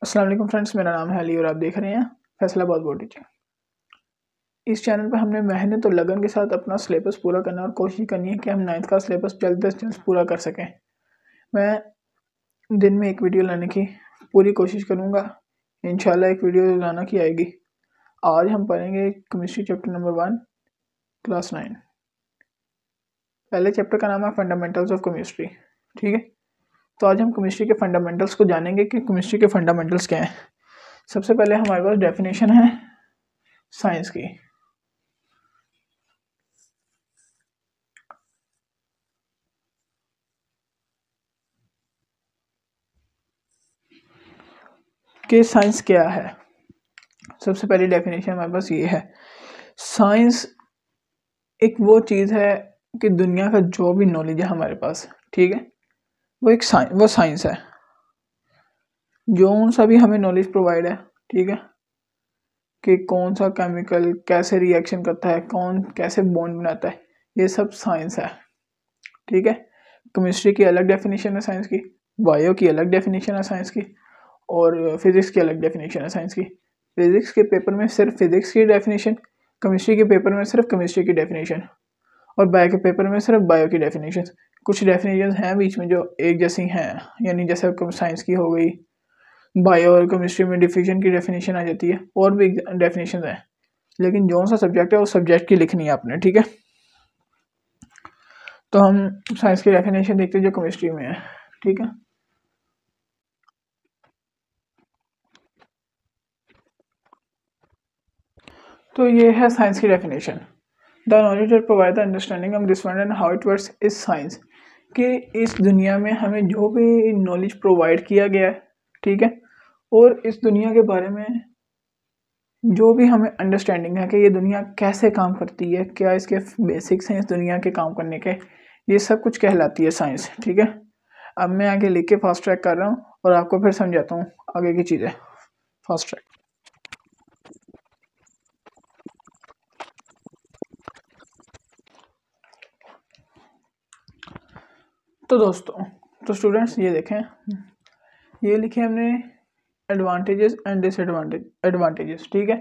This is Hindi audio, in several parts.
अस्सलाम वालेकुम फ्रेंड्स, मेरा नाम है अली और आप देख रहे हैं फैसलाबाद बोर्ड टीचिंग। इस चैनल पर हमने मेहनत और लगन के साथ अपना सिलेबस पूरा करना और कोशिश करनी है कि हम 9th का सिलेबस जल्द से जल्द पूरा कर सकें। मैं दिन में एक वीडियो लाने की पूरी कोशिश करूँगा। इंशाल्लाह एक वीडियो लाना की आएगी। आज हम पढ़ेंगे केमिस्ट्री चैप्टर नंबर 1 क्लास 9। पहले चैप्टर का नाम है फंडामेंटल्स ऑफ केमिस्ट्री। ठीक है, तो आज हम केमिस्ट्री के फंडामेंटल्स को जानेंगे कि केमिस्ट्री के फंडामेंटल्स क्या हैं। सबसे पहले हमारे पास डेफिनेशन है साइंस की। कि साइंस क्या है। सबसे पहली डेफिनेशन हमारे पास ये है, साइंस एक वो चीज़ है कि दुनिया का जो भी नॉलेज है हमारे पास, ठीक है, वो साइंस है। जो सा भी हमें नॉलेज प्रोवाइड है, ठीक है, कि कौन सा केमिकल कैसे रिएक्शन करता है, कौन कैसे बॉन्ड बनाता है, ये सब साइंस है। ठीक है, केमिस्ट्री की अलग डेफिनेशन है साइंस की, बायो की अलग डेफिनेशन है साइंस की, और फिजिक्स की अलग डेफिनेशन है साइंस की। फिजिक्स के पेपर में सिर्फ फिजिक्स की डेफिनेशन, केमिस्ट्री के पेपर में सिर्फ केमिस्ट्री की डेफिनेशन, और बायो के पेपर में सिर्फ बायो की डेफिनेशन। कुछ डेफिनेशन हैं बीच में जो एक जैसी हैं, यानी जैसे साइंस की हो गई, बायो और केमिस्ट्री में डिफिजन की डेफिनेशन आ जाती है, और भी डेफिनेशन हैं, लेकिन जो सा सब्जेक्ट है उस सब्जेक्ट की लिखनी है आपने। ठीक है, तो हम साइंस की डेफिनेशन देखते हैं जो केमिस्ट्री में है। ठीक है, तो ये है साइंस की definition. The knowledge that provide the understanding of this world and how it works is science. कि इस दुनिया में हमें जो भी नॉलेज प्रोवाइड किया गया है, ठीक है, और इस दुनिया के बारे में जो भी हमें अंडरस्टैंडिंग है कि ये दुनिया कैसे काम करती है, क्या इसके बेसिक्स हैं इस दुनिया के काम करने के, ये सब कुछ कहलाती है साइंस। ठीक है, अब मैं आगे लिख के फास्ट ट्रैक कर रहा हूँ और आपको फिर समझाता हूँ आगे की चीज़ें। Fast track. तो दोस्तों, तो स्टूडेंट्स ये देखें, ये लिखे हमने एडवांटेजेस एंड एडवांटेजेस, ठीक है,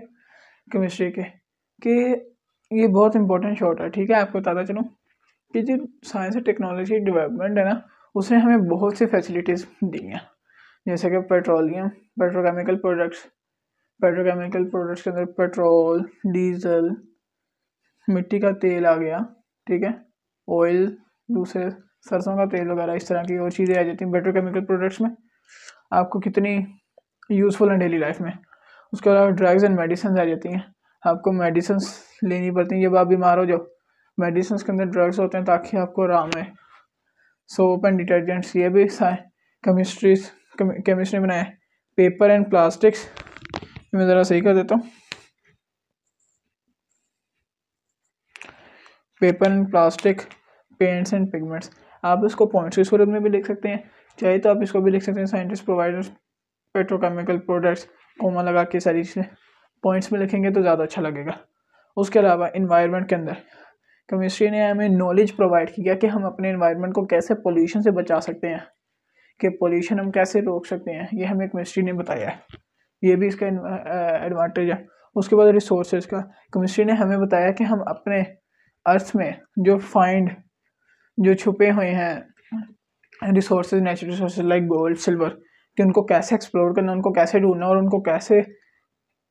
केमिस्ट्री के, कि ये बहुत इंपॉर्टेंट शॉर्ट है। ठीक है, आपको बताता चलूँ कि जो साइंस एंड टेक्नोलॉजी डेवलपमेंट है ना, उसने हमें बहुत सी फैसिलिटीज़ दी हैं, जैसे कि पेट्रोलियम, पेट्रोकेमिकल प्रोडक्ट्स के अंदर पेट्रोल, डीजल, मिट्टी का तेल आ गया, ठीक है, ऑयल, दूसरे सरसों का तेल वगैरह, इस तरह की और चीज़ें आ जाती हैं पेट्रोकेमिकल प्रोडक्ट्स में, आपको कितनी यूज़फुल है डेली लाइफ में। उसके अलावा ड्रग्स एंड मेडिसिन आ जाती हैं, आपको मेडिसिन लेनी पड़ती हैं जब आप बीमार हो जाओ, मेडिसिन के अंदर ड्रग्स होते हैं ताकि आपको आराम है। सोप एंड डिटर्जेंट्स, ये भी केमिस्ट्री बनाए। पेपर एंड प्लास्टिक्स, मैं ज़रा सही कर देता हूँ, paper and plastic, paints and pigments. आप इसको पॉइंट्स की सूरत में भी लिख सकते हैं, चाहे तो आप इसको भी लिख सकते हैं scientist providers petrochemical products, comma लगा के सारी चीज़ें पॉइंट्स में लिखेंगे तो ज़्यादा अच्छा लगेगा। उसके अलावा इन्वायरमेंट के अंदर केमिस्ट्री ने हमें नॉलेज प्रोवाइड किया कि हम अपने इन्वायरमेंट को कैसे पोल्यूशन से बचा सकते हैं, कि पोल्यूशन हम कैसे रोक सकते हैं, ये हमें केमिस्ट्री ने बताया है, ये भी इसका एडवांटेज है। उसके बाद रिसोर्सेज का, केमिस्ट्री ने हमें बताया कि हम अपने अर्थ में जो छुपे हुए हैं resources, natural resources like gold, silver, कि उनको कैसे एक्सप्लोर करना, उनको कैसे ढूंढना और उनको कैसे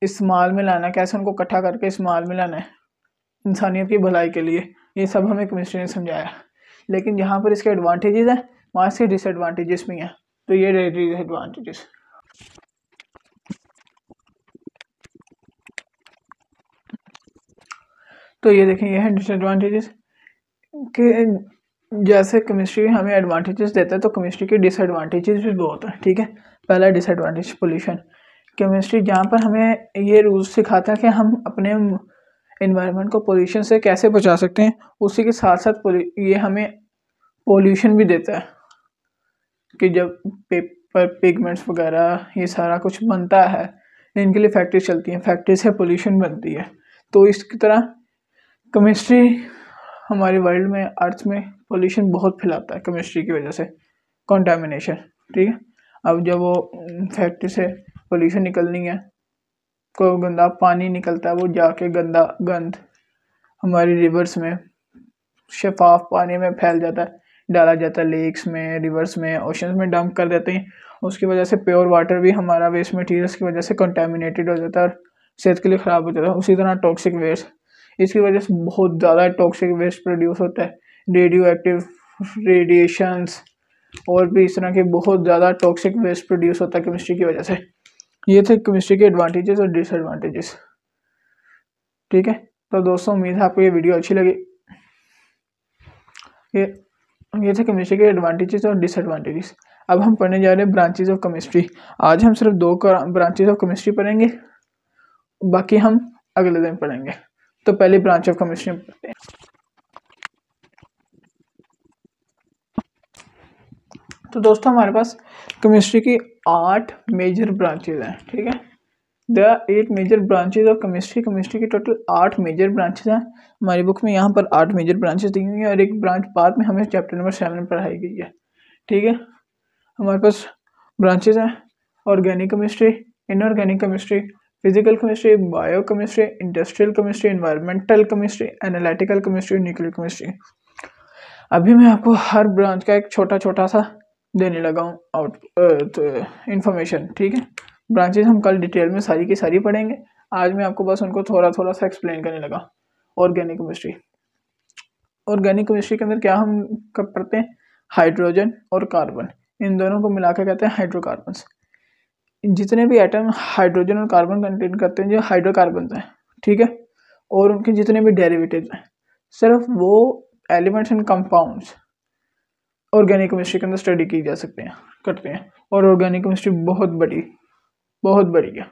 इस्तेमाल में लाना, कैसे उनको इकट्ठा करके इस्तेमाल में लाना है इंसानियत की भलाई के लिए, ये सब हमें केमिस्ट्री ने समझाया। लेकिन जहाँ पर इसके एडवांटेजेस हैं वहाँ इसके डिसएडवांटेजेस भी हैं, तो ये डिसएडवांटेजेस। तो ये देखें, ये है डिसएडवांटेजेस, कि जैसे केमिस्ट्री हमें एडवांटेजेस देता है तो केमिस्ट्री के डिसएडवांटेजेस भी बहुत हैं। ठीक है, पहला डिसएडवांटेज पोल्यूशन। केमिस्ट्री जहाँ पर हमें ये रूल्स सिखाता है कि हम अपने एनवायरनमेंट को पोल्यूशन से कैसे बचा सकते हैं, उसी के साथ साथ ये हमें पोल्यूशन भी देता है, कि जब पेपर, पिगमेंट्स वगैरह ये सारा कुछ बनता है, इनके लिए फैक्ट्री चलती हैं, फैक्ट्री से पोल्यूशन बनती है। तो इसकी तरह केमिस्ट्री हमारे वर्ल्ड में, अर्थ में पोल्यूशन बहुत फैलाता है केमिस्ट्री की वजह से, कंटामिनेशन। ठीक है, अब जब वो फैक्ट्री से पोल्यूशन निकलनी है, कोई गंदा पानी निकलता है, वो जाके गंद हमारी रिवर्स में शफाफ पानी में फैल जाता है, डाला जाता है लेक्स में, रिवर्स में, ओशंस में डंप कर देते हैं। उसकी वजह से प्योर वाटर भी हमारा वेस्ट मटेरियल्स की वजह से कंटेमिनेटेड हो जाता है और सेहत के लिए ख़राब हो जाता है। उसी तरह टॉक्सिक वेस्ट, इसकी वजह से बहुत ज़्यादा टॉक्सिक वेस्ट प्रोड्यूस होता है, रेडियो एक्टिव रेडिएशंस और भी इस तरह के बहुत ज़्यादा टॉक्सिक वेस्ट प्रोड्यूस होता है केमिस्ट्री की वजह से। ये थे केमिस्ट्री के एडवांटेजेस और डिसएडवांटेजेस। ठीक है, तो दोस्तों उम्मीद है आपको ये वीडियो अच्छी लगी। ये थे केमिस्ट्री के एडवांटेजेस और डिसएडवांटेजेस। अब हम पढ़ने जा रहे हैं ब्रांचेज ऑफ केमिस्ट्री। आज हम सिर्फ 2 ब्रांचेज ऑफ केमिस्ट्री पढ़ेंगे, बाकी हम अगले दिन पढ़ेंगे। तो पहले ब्रांच ऑफ केमिस्ट्री में पढ़ते हैं। तो दोस्तों हमारे पास केमिस्ट्री की 8 मेजर ब्रांचेज हैं। ठीक है, there are 8 major branches of chemistry. Chemistry की टोटल 8 मेजर ब्रांचेज हैं। हमारी बुक में यहाँ पर 8 मेजर ब्रांचेज दी हुई हैं और एक ब्रांच बाद में हमें चैप्टर नंबर 7 में पढ़ाई गई है। ठीक है, हमारे पास ब्रांचेज हैं organic chemistry, inorganic chemistry, physical chemistry, bio chemistry, industrial chemistry, environmental chemistry, analytical chemistry, nuclear chemistry. अभी मैं आपको हर ब्रांच का एक छोटा सा देने लगा हूँ इंफॉर्मेशन। ठीक है, ब्रांचेज हम कल डिटेल में सारी की सारी पढ़ेंगे, आज मैं आपको बस उनको थोड़ा सा एक्सप्लेन करने लगा। ऑर्गेनिक केमिस्ट्री, ऑर्गेनिक केमिस्ट्री के अंदर क्या हम कब पढ़ते हैं, हाइड्रोजन और कार्बन, इन दोनों को मिलाकर कहते हैं हाइड्रोकार्बन्स। जितने भी एटम हाइड्रोजन और कार्बन कंटेन करते हैं जो हाइड्रोकार्बन हैं। ठीक है, और उनके जितने भी डेरिवेटिव्स हैं, सिर्फ वो elements and compounds organic chemistry के अंदर स्टडी की जा करते हैं। और ऑर्गेनिक केमिस्ट्री बहुत बड़ी है।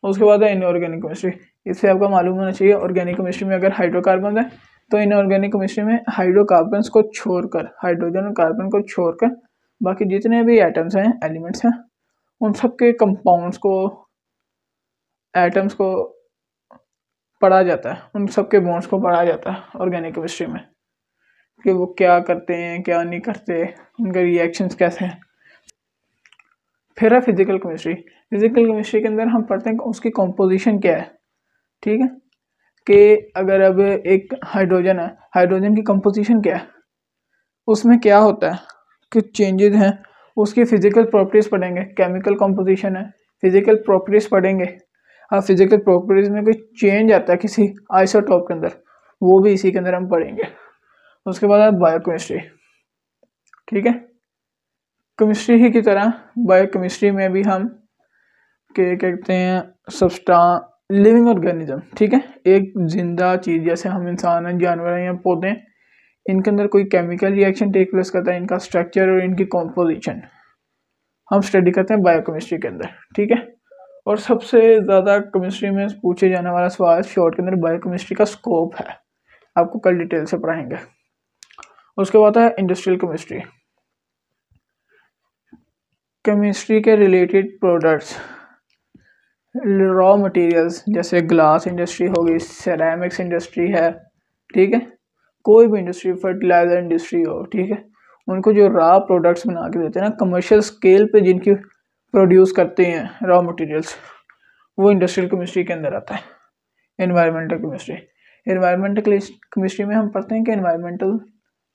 उसके बाद है इनऑर्गेनिक केमिस्ट्री। इससे आपको मालूम होना चाहिए ऑर्गेनिक केमिस्ट्री में अगर हाइड्रोकार्बन है तो इनऑर्गेनिक केमिस्ट्री में हाइड्रोकार्बन्स को छोड़कर, हाइड्रोजन और कार्बन को छोड़कर बाकी जितने भी एटम्स हैं, एलिमेंट्स हैं, उन सब के कंपाउंड्स को, एटम्स को पढ़ा जाता है, उन सब के बॉन्ड्स को पढ़ा जाता है ऑर्गेनिक केमिस्ट्री में कि वो क्या करते हैं, क्या नहीं करते, उनके रिएक्शंस कैसे हैं। फिर है फिजिकल केमिस्ट्री। फिजिकल केमिस्ट्री के अंदर हम पढ़ते हैं कि उसकी कॉम्पोजिशन क्या है। ठीक है, कि अगर अब एक हाइड्रोजन है, हाइड्रोजन की कंपोजिशन क्या है, उसमें क्या होता है, कुछ चेंजेस हैं, उसकी फिजिकल प्रॉपर्टीज पढ़ेंगे। केमिकल कंपोजिशन है, फिजिकल प्रॉपर्टीज पढ़ेंगे। अब फिजिकल प्रॉपर्टीज में कोई चेंज आता है किसी आइसोटॉप के अंदर, वो भी इसी के अंदर हम पढ़ेंगे। उसके बाद बायोकेमिस्ट्री। ठीक है, केमिस्ट्री ही की तरह बायोकेमिस्ट्री में भी हम क्या कहते हैं, लिविंग ऑर्गेनिज्म। ठीक है, एक जिंदा चीज़ जैसे हम इंसान हैं, जानवर हैं या पौधे हैं, इनके अंदर कोई केमिकल रिएक्शन टेक प्लेस करता है, इनका स्ट्रक्चर और इनकी कॉम्पोजिशन हम स्टडी करते हैं बायोकेमिस्ट्री के अंदर। ठीक है, और सबसे ज़्यादा केमिस्ट्री में पूछे जाने वाला सवाल शॉर्ट के अंदर बायोकेमिस्ट्री का स्कोप है, आपको कल डिटेल से पढ़ाएंगे। उसके बाद है इंडस्ट्रियल केमिस्ट्री। केमिस्ट्री के रिलेटेड प्रोडक्ट्स, रॉ मटेरियल्स जैसे ग्लास इंडस्ट्री होगी, सेरेमिक्स इंडस्ट्री है। ठीक है, कोई भी इंडस्ट्री, फर्टिलाइजर इंडस्ट्री हो, ठीक है, उनको जो रॉ प्रोडक्ट्स बना के देते हैं ना, कमर्शियल स्केल पे जिनकी प्रोड्यूस करते हैं रॉ मटेरियल्स, वो इंडस्ट्रियल केमिस्ट्री के अंदर आता है। एनवायरमेंटल केमिस्ट्री, एनवायरमेंटल केमिस्ट्री में हम पढ़ते हैं कि एनवायरमेंटल,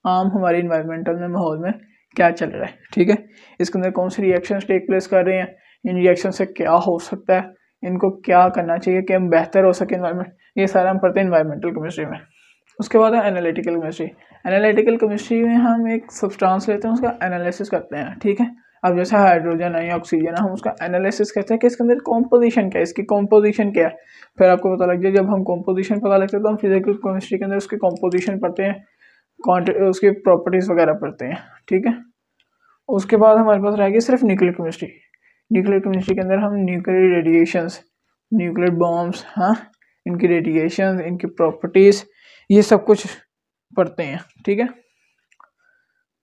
आम हमारे इन्वायरमेंटल में, माहौल में क्या चल रहा है। ठीक है, इसके अंदर कौन सी रिएक्शंस टेक प्लेस कर रहे हैं, इन रिएक्शन से क्या हो सकता है, इनको क्या करना चाहिए कि हम बेहतर हो सके एनवायरमेंट, ये सारा हम पढ़ते हैं एनवायरमेंटल केमिस्ट्री में। उसके बाद है एनालिटिकल केमिस्ट्री। एनालिटिकल केमिस्ट्री में हम एक सब्सटेंस लेते हैं, उसका एनालिसिस करते हैं। ठीक है, अब जैसे हाइड्रोजन है या ऑक्सीजन है, हम उसका एनालिसिस करते हैं कि इसके अंदर कॉम्पोजिशन क्या है, इसकी कॉम्पोजिशन क्या है। फिर आपको पता लग जाए, जब हम कॉम्पोजिशन पता लगता है तो हम फिजिकल केमिस्ट्री के अंदर उसकी कॉम्पोजिशन पढ़ते हैं, उसकी प्रॉपर्टीज वगैरह पढ़ते हैं। ठीक है, उसके बाद हमारे पास रहेगी सिर्फ न्यूक्लियर केमिस्ट्री। न्यूक्लियर केमिस्ट्री के अंदर हम न्यूक्लियर रेडिएशंस, न्यूक्लियर बॉम्ब्स, हाँ, इनकी रेडिएशन, इनकी प्रॉपर्टीज, ये सब कुछ पढ़ते हैं। ठीक है,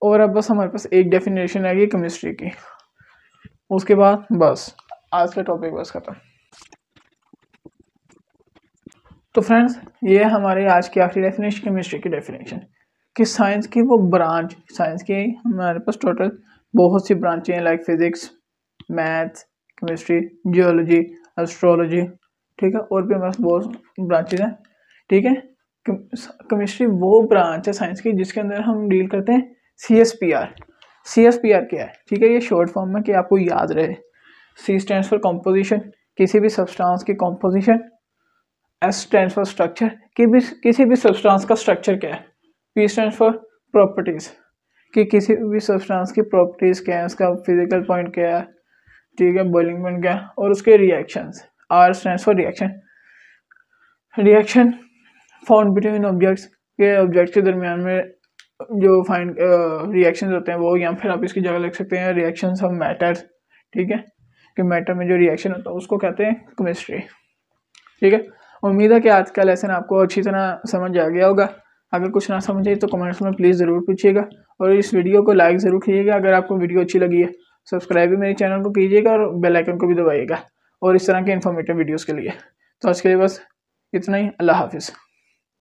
और अब बस हमारे पास एक डेफिनेशन आएगी केमिस्ट्री की, उसके बाद बस आज का टॉपिक बस खत्म। तो फ्रेंड्स, ये हमारे आज की आखिरी डेफिनेशन, केमिस्ट्री की डेफिनेशन कि साइंस की वो ब्रांच, साइंस की हमारे पास टोटल बहुत सी ब्रांचें हैं, like physics, maths, chemistry, geology, astrology, ठीक है, और भी हमारे पास बहुत ब्रांचेज हैं, ठीक है। केमिस्ट्री वो ब्रांच है साइंस की जिसके अंदर हम डील करते हैं CSPR। CSPR क्या है, ठीक है, ये शॉर्ट फॉर्म में कि आपको याद रहे। C स्टैंड्स फॉर कंपोजिशन, किसी भी सब्सटेंस की composition. S stands for structure, कि भी किसी भी सब्सटेंस का स्ट्रक्चर क्या है। P स्टैंड्स फॉर प्रॉपर्टीज, कि किसी भी सब्सटेंस की प्रॉपर्टीज क्या है, उसका फिजिकल पॉइंट क्या है, ठीक है, बॉइलिंग पॉइंट क्या है, और उसके reactions. R stands for reaction, reaction found between objects, के ऑब्जेक्ट के दरमियान में जो फाइंड रिएक्शंस होते हैं वो, या फिर आप इसकी जगह लिख सकते हैं रिएक्शंस ऑफ मैटर्स, ठीक है, कि मैटर में जो रिएक्शन होता है उसको कहते हैं केमिस्ट्री, ठीक है। उम्मीद है कि आज का लेसन आपको अच्छी तरह समझ आ गया होगा। अगर कुछ ना समझ आए तो कमेंट्स में प्लीज़ ज़रूर पूछिएगा, और इस वीडियो को लाइक ज़रूर कीजिएगा। अगर आपको वीडियो अच्छी लगी है सब्सक्राइब भी मेरे चैनल को कीजिएगा और बेल आइकन को भी दबाइएगा, और इस तरह के इन्फॉर्मेटिव वीडियोज़ के लिए। तो आज के लिए बस इतना ही। अल्लाह हाफिज़।